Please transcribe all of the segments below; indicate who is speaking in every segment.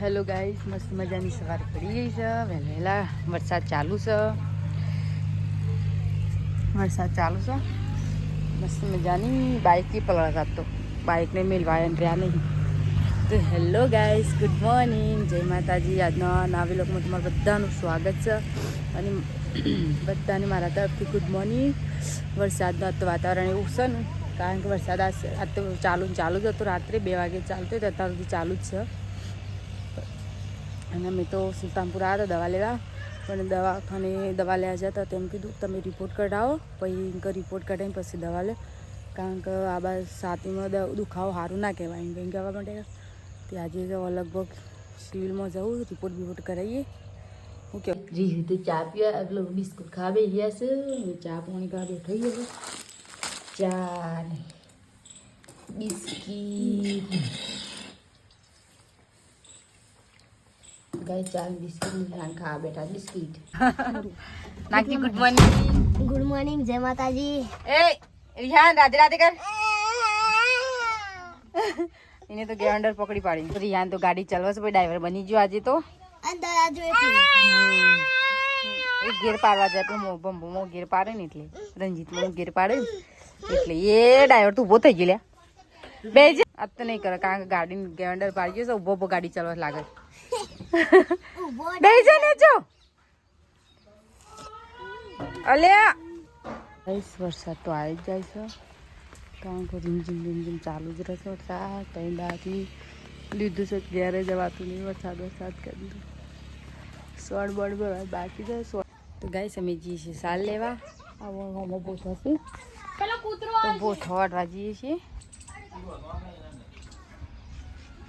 Speaker 1: Hello guys, મસ્ત મજાની સવાર પડી ગઈ છે. વહેલા વરસાદ ચાલુ છે. મસ્ત મજાની બાઇકથી પલળતા તો બાઇકને મેલવાય રહ્યા નહીં. તો હેલો ગાઈસ, ગુડ મોર્નિંગ, જય માતાજી. આજના નાવી લોકમાં તમારું બધાનું સ્વાગત છે અને બધાને મારા તરફથી ગુડ મોર્નિંગ. વરસાદનું તો વાતાવરણ એવું છે ને, કારણ કે વરસાદ આજ તો ચાલુ જ હતો. રાત્રે 2 વાગે ચાલતો હતો, અત્યાર સુધી ચાલુ જ છે. અને અમે તો સુલતાનપુર આવ્યા હતા દવા લેવા, પણ દવાખાને દવા લેવા જતા તેમ કીધું તમે રિપોર્ટ કઢાવો, પછી રિપોર્ટ કઢાવીને પછી દવા લે, કારણ કે આ બાદ છાતીમાં દુખાવો સારું ના કહેવાય એમ કહેવા માટે. તે આજે લગભગ સિવિલમાં જવું, રિપોર્ટ કરાવીએ. હું કે રીતે ચા પીવા એટલે બિસ્કુટ ખાવા બેસી છે. ચા પાણી ખાવા બેઠી ગયો. ચા ને બિસ્કીટ ગાય, ચા બિસ્કીટ ખાવા બેઠા. બિસ્કીટ નાખી. Good morning.
Speaker 2: ગુડ મોર્નિંગ, જય માતાજી.
Speaker 1: એ રિહાન, રાધે રાધે કર. એને તો ગેરંડર પકડી પાડી. રિહાન તો ગાડી ચાલવા છે, ડ્રાઈવર બની ગયો આજે તો. એક ગેર પાડવા જાય તો મો ગેર પાડે ને, એટલે રંજીત ગેર પાડે એટલે એ ડ્રાઈવર તો ઉભો થઈ ગયો. લ્યા બે જ આ તો નહીં કરે, કારણ કે ગાડી ગેરંડર પાડી ગયો છે. ઉભો ગાડી ચાલવા લાગે. બે જ ને જો અલ્યા. વરસાદ તો આવી જ જાય છે, કારણ કે રીમઝીમ ચાલુ જ રહેશે. વરસાદ તૈયારથી લીધું છે, ઘેરે જવાતું નહીં. વરસાદ કરી દીધું. સોળ બોળ બાકી છે. તો ગાઈસ અમે જઈએ છીએ સાલ લેવા. આવો બોથો છે, તો બોથો વાટવા જઈએ છીએ.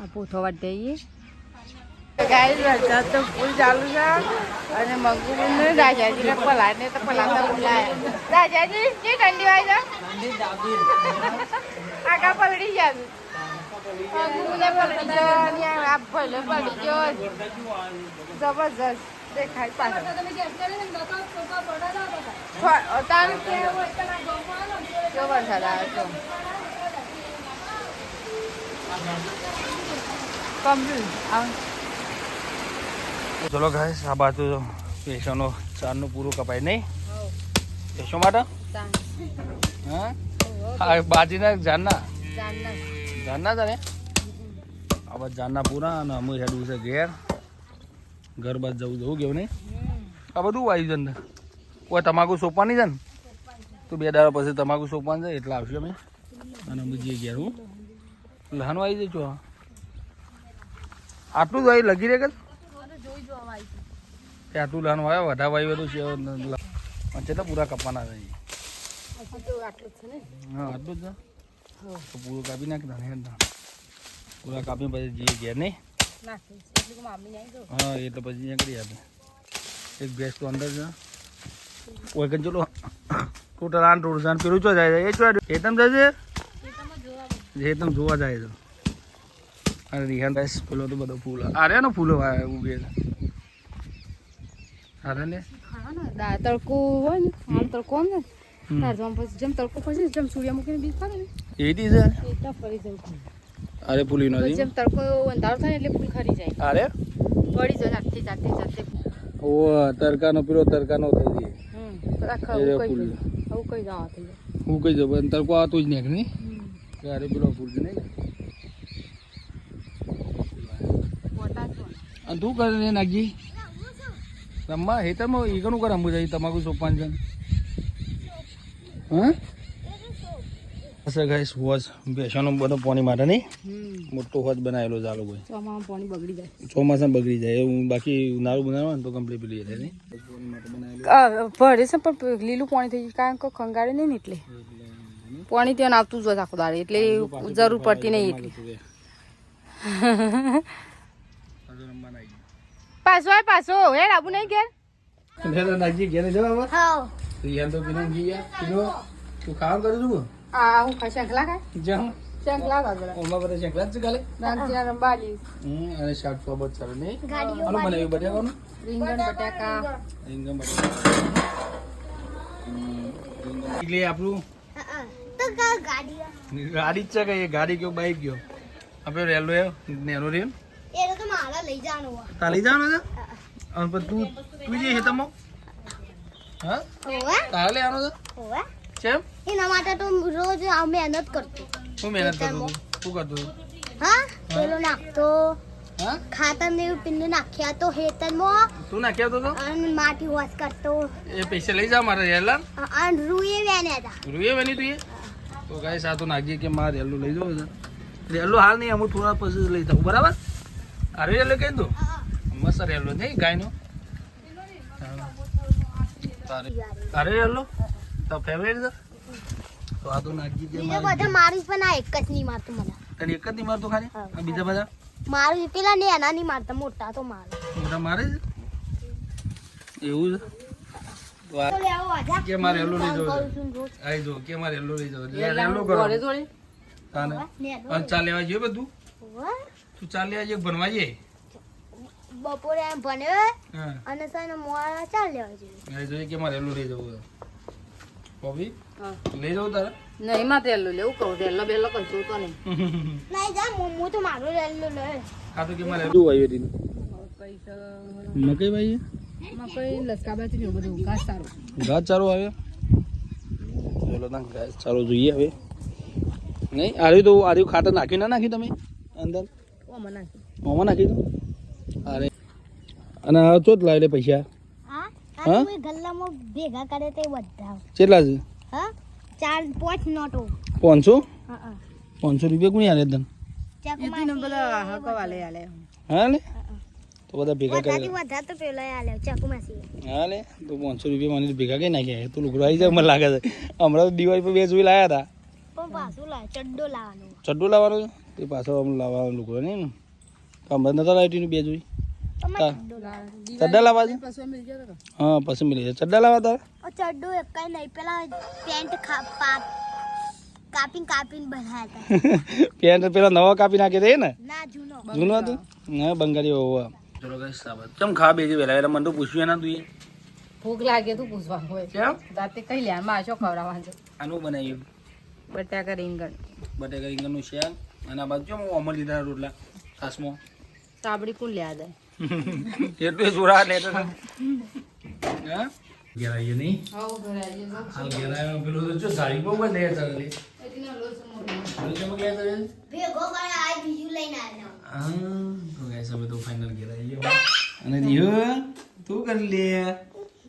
Speaker 1: આ બોથો વાટ જઈએ. ગાઈસ વરસાદ તો ફૂલ ચાલુ છે અને મંગુબેન રાજાજીને પલાને તો પલાતા બોલાય. રાજાજી જે ઠંડી વાય છે આગા પલડી ગયા. મંગુબેને પલડી ગયો અને આ ભલે પલડી ગયો. જબરજસ્ત દેખાય પાછળ. જો વરસાદ આવે તો
Speaker 3: ચલો ગાઈસ, આ બાજુ પેશોનો ચારનું પૂરું કપાય નહીં. પેશો માટે હા બાજીના જાનના તારે આ બાજુ જાનના પૂરા. અને અમે હેડવું છે ઘર બાદ જવું કેવું નહીં. આ બધું આવી જાય અંદર. કોઈ તમાકુ સોંપવાની છે ને, તો 2 દાડા પછી તમાકુ સોંપવાનું છે એટલે આવશે અમે. અને અમે જઈએ ઘેર. હું લહાનું આવી જઈશું. આટલું જ આવી લગી રહે કે આટલું લહાનું આવ્યા. વધારે વાયું હતું છે તો પૂરા કપાના છે. હા આટલું જ છે, તો પૂરું કાપી નાખી. પૂરા કાપી પછી જઈએ ઘેર નહીં. હા એટલે પછી અહીંયા કરી આપે. એક ભેંસ તો અંદર છે. કોઈ કે ચલો ટોટલ 8 રોડ પેલું ચો જાય એ ચો હેતમ જાય છે. હેતમ જોવા જાય છે. અને રિહાન રાઈસ પેલો તો બધો ફૂલ આરે ને ફૂલો ઉગે છે. અરે ને
Speaker 1: તડકો હોય ને, આમ તડકો ને પછી જેમ તડકો પછી જેમ સૂર્ય મૂકીને બીજ પડે ને
Speaker 3: એટી છે.
Speaker 1: એટલા ફરી જવું.
Speaker 3: અરે ફૂલી નથી.
Speaker 1: જેમ તડકો અંધારો થાય એટલે ફૂલ ખરી જાય.
Speaker 3: અરે
Speaker 1: પડી જાય જાતે.
Speaker 3: ઓ તડકાનો પેલો તડકાનો થઈ જાય.
Speaker 1: હું કઈ જવા થઈ જાય.
Speaker 3: હું કઈ જવું તડકો આવતો જ નહીં નહીં. અરે પેલો ફૂલ નહીં. અને તું કરે નાખજી રમવા હેતરમાં ઈગણું કરે રમવું જાય. તમાકુ સોંપવાનું છે. હા હશે ગાઈસ. હોજ બેસવાનો બધો પાણી માટે નહીં. મોટો હોજ બનાવેલો ચાલો ભાઈ.
Speaker 1: પાણી બગડી જાય,
Speaker 3: ચોમાસામાં બગડી જાય એવું. બાકી ઉનાળું બનાવવાનું તો કમ્પ્લીટ પેલી જાય નહીં.
Speaker 1: ભરે છે પણ લીલું પાણી થઈ ગયું, કારણ કે ખંગાળે નહીં ને એટલે પાણી ત્યાં આવતું જ આખો દાડે, એટલે જરૂર પડતી નહીં. એટલે પાછો હે આબુ નહીં ઘેર
Speaker 3: નાખજી ઘેર જવા. તો પીનો તું ખાવા કરું છું.
Speaker 1: હા હું શંખલા ખાય.
Speaker 3: જાઉં
Speaker 1: શંખલા ખાય.
Speaker 3: ઓમાં બધા શંખલા જ કાલે. અને શાક તો બહુ સારું નહીં. આનું બનાવ્યું બટાકાનું.
Speaker 1: રીંગણ બટાકા.
Speaker 3: એટલે આપણું ગાડી જ છે કે ગાડી કયો બાઈક ગયો આપણે રેલવે નેનો રેલ
Speaker 2: એ તો મારા લઈ જવાનું હોય.
Speaker 3: તા લઈ જવાનો છે અને પણ તું જે હેતમો હા
Speaker 2: હોવે
Speaker 3: તારે લેવાનો છે
Speaker 2: હોવે
Speaker 3: કેમ
Speaker 2: એના માટે તો રોજ આ મહેનત કરતો.
Speaker 3: હું મહેનત કરતો હતો શું કરતો હતો
Speaker 2: હા પેલો નાખતો
Speaker 3: હા
Speaker 2: ખાતર ને એવું પિંડ નાખ્યા તો હેતરમાં
Speaker 3: તું નાખી આવતો હતો
Speaker 2: અને માટી વોશ કરતો
Speaker 3: એ પૈસા લઈ જા મારે રેલા
Speaker 2: અને રૂએ વેન્યા હતા.
Speaker 3: રૂએ બની તું એ તો ગાય સાતું નાખજે કે મારે રેલું લઈ જવું છે રેલું હાલ નહીં અમુક થોડા પછી લઈ જાઉં બરાબર અરે રેલું કહી દઉં મસ્ત રેલું નહીં ગાયનો તારે રેલું તો ફેવરેટ છે તો આ તો નાખજી દે
Speaker 2: બીજા બધા મારું જ પણ આ એક જ નહીં મારતું મને.
Speaker 3: તને એક જ નહીં મારતો ખાલી આ બીજા બધા
Speaker 2: મારું પેલા ને એના નહીં મારતા મોટા તો મારે.
Speaker 3: મોટા મારે છે એવું છે તો આ
Speaker 2: તો લેવો આજા.
Speaker 3: કે મારે રેલું લઈ જવું
Speaker 2: કરું
Speaker 3: છે
Speaker 2: છું રોજ.
Speaker 3: આઈ જો કે મારે રેલું લઈ જવું છે રેલું કરો તાને અને ચા લેવા જોઈએ બધું
Speaker 2: હોવે.
Speaker 3: તું ચા લેવા જઈએ ભણવા જઈએ
Speaker 2: બપોરે એમ ભણે
Speaker 3: હા
Speaker 2: અને સાને મોડા ચાલ લેવા જોઈએ.
Speaker 3: આઈ જોઈએ કે મારે રેલું લઈ જવું છે પપ્પી લઈ જવું તારે
Speaker 1: નહીં માં તેલ લેવું કહું તેલ બેલો કશું તો નહીં
Speaker 2: નહીં જા હું તો મારું લેલું લે.
Speaker 3: હા તો કે મારે શું વાવ્યું દીધું મકઈ ભાઈ
Speaker 1: મકઈ લસકા બાજુ ને બધું ઘાસ સારું
Speaker 3: ઘાસ ચારો આવ્યો ચલો તા ઘાસ ચારો જોઈએ હવે નહીં આર્યું ખાતર નાખ્યું ના નાખ્યું તમે અંદર
Speaker 1: ઓમાં નાખી
Speaker 3: મોમાં નાખી દો અરે અને આ ચોટ લાવેલે પૈસા
Speaker 2: હા
Speaker 3: હા?
Speaker 2: આ તું ગલ્લામાં ભેગા કરે તે બધા.
Speaker 3: કેટલા છે
Speaker 2: હા 4-5 નોટો.
Speaker 3: 500
Speaker 2: હા હા
Speaker 3: 500 રૂપિયા કોની આલે તને
Speaker 1: ને બધા હકવા લઈ આલે
Speaker 3: હા લે તો બધા ભેગા
Speaker 2: વધારે
Speaker 3: કરી
Speaker 2: વધારે તો પેલો આલે ચાકુ માસી.
Speaker 3: હા લે તો 500 રૂપિયા મને ભેગા કઈ નાખ્યા તું લુગડો આવી જાય મને લાગે છે હમણાં દિવાળી પર 2 જોઈ લાયા હતા
Speaker 2: પણ પાછું લાવ ચડ્ડો લાવવાનો.
Speaker 3: ચડ્ડો લાવવાનો છે તે પાછો આમ લાવવાનો લુગડો નહીં ને હમણાં નતા લાવી 2 જોઈ
Speaker 2: તમારે
Speaker 3: હા.
Speaker 2: ચડ્ડો લાવવાનો.
Speaker 3: ચડ્ડા લાવવા છે
Speaker 1: પછી મિલ જતો
Speaker 3: હા પછી મિલી જાય ચડ્ડા લાવવા તારે
Speaker 2: ચડ્ડો એકાઈ નહીં પેલા પેન્ટ કાપીને બનાવ્યા હતા.
Speaker 3: પેન્ટ પેલા નવા કાપી નાખે છે ને
Speaker 2: ના જૂનો.
Speaker 3: જૂનું હતું હા બંગાળી હોવા ચલો ગાઈસ સાબત ચમ ખા બેજે વેલા એટલે મને તો પૂછ્યું એના તું
Speaker 1: ભૂખ લાગે તું પૂછવાનું હોય
Speaker 3: કેમ
Speaker 1: રાતે કઈ લે માં શું ખવડાવવાનું છે
Speaker 3: આનું બનાવ્યું
Speaker 1: બટાકા રીંગણ
Speaker 3: બટેકા રીંગણનું શાક અને આ બાજુ ચમ અમર લીધા રોટલા ખાસમાં
Speaker 1: સાબડી કોણ લે દે
Speaker 3: એટલું જોરા લેતો હા ઘેર આવીએ નહીં
Speaker 1: હાઉ ભરાઈ ગયો
Speaker 3: હાલ ઘેર આવ્યો પેલું તો જો સાડી બહુ બંધ લે ચાલે
Speaker 1: એટલીનો લોસ મોટો
Speaker 2: ભેગો કરે આ બીજું લઈને આવ્યો.
Speaker 3: હા તો ગાઈસ હવે તો ફાઇનલ ઘેર આવી ગયો અને દિયો તું કરી લે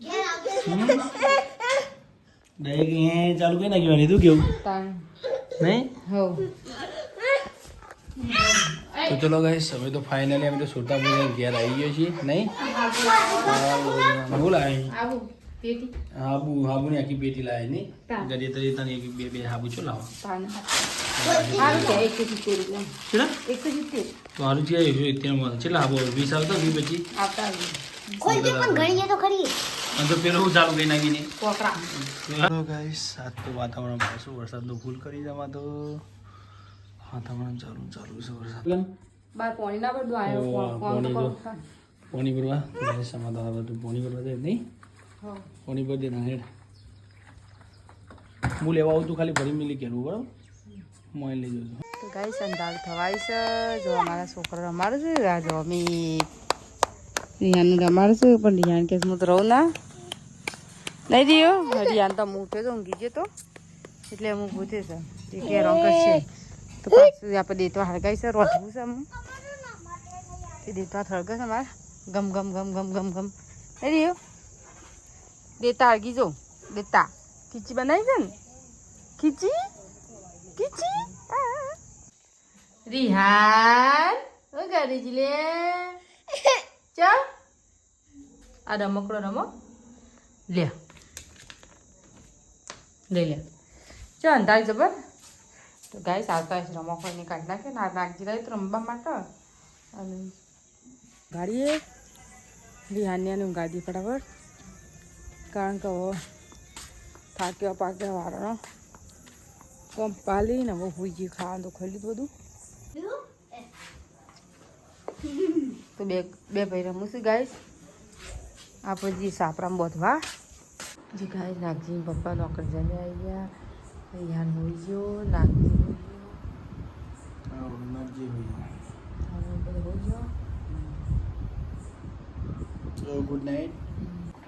Speaker 2: ઘેર આવજે.
Speaker 3: ડાયરેક્ટ ચાલુ કરી નાખ્યું તું કેવું
Speaker 1: તાણ
Speaker 3: નહીં
Speaker 1: હાઉ
Speaker 3: તો ચલો ગાઈસ હવે તો ફાઇનલી અમે તો છોટા ભાઈ ઘેર આવી ગયો છીએ નહીં હું લાવી
Speaker 1: આવું પેટી
Speaker 3: હાબુની આખી પેટી લાવી નહીં ગરી તરી તને એક બે હાબુ છો લાવો
Speaker 1: તાણ હારું કે એક જ તેરી લે
Speaker 3: કેટલા
Speaker 1: એક જ તેરી
Speaker 3: તો હારું છે અત્યારમાં કેટલા હાબુ 20 આવતા 20 પછી
Speaker 1: આવતા આવી
Speaker 2: ખોલજે પણ ગણીએ તો ખરી.
Speaker 3: અને તો પેલું હું ચાલુ કરી નાખીને
Speaker 1: કોકરા
Speaker 3: તો ગાઈસ આજ તો વાતાવરણ પાછું વરસાદનું ફૂલ કરી જવા તો વાતાવરણ ચાલુ છે વરસાદ
Speaker 1: બાર પાણી ના પડું આવ્યો કોણ તો કરું
Speaker 3: પોણી ભરવા ગાઈસ સમાધાન આવે તો પોણી ભરવા દે નહીં
Speaker 1: હા
Speaker 3: પોણી ભરી દે ના હેડ હું લેવા આવું તું ખાલી ભરી મિલી કેલું બરાબર મોય લઈ જજો
Speaker 1: તો ગાઈ સંદાલ થવાય છે જો અમારા છોકરા રમાડે છે આ જો અમે રિયાને રમાડે છે પણ રિયાન કે હું તો રહું ના નહીં દિયો રિયાન તો હું ઉઠ્યો તો ઊંઘી ગયો તો એટલે હું પૂછે છે તે કે રંગ છે તો પાછું આપણે દેતવા હળગાઈ છે રોધવું છે અમુક તે દેતવા હળગે છે અમારે ગમ ગમ ગમ ગમ ગમ ગમ નહીં દિયો દેતા હળગી જો દેતા ખીચી બનાવી છે ને ખીચી ખીચી રિહાન ઓ કરી જ લે ચા આ રમકડો રમો લે લે લે ચો અંદાજ જબર તો ગાય આવતા રમકડની કાઢી નાખે ના નાખી રહી તો રમવા માટે અને ગાડીએ રિહાનને અને ગાડી ફટાફટ કારણ કે થાક્યો પાક્યો વાળનો કોમ પાલી ને હવે હુઈ ગઈ ખાવાનું તો ખાઈ લીધું બધું તો બે ભાઈ રમું છું ગાઈસ આપણે જે સાપરામાં બોધવા જે ગાય નાગજી પપ્પા નોકર જઈને આવી ગયા યાર હોઈ ગયો નાગજી હોઈ ગયો બધું હોઈ ગયો
Speaker 3: ગુડ નાઇટ.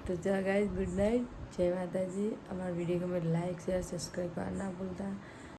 Speaker 1: તો ચાલો ગાઈઝ ગુડ નાઇટ, જય માતાજી. અમારા વિડીયો ગમે લાઈક શેર સબસ્ક્રાઈબ કરવા ના ભૂલતા.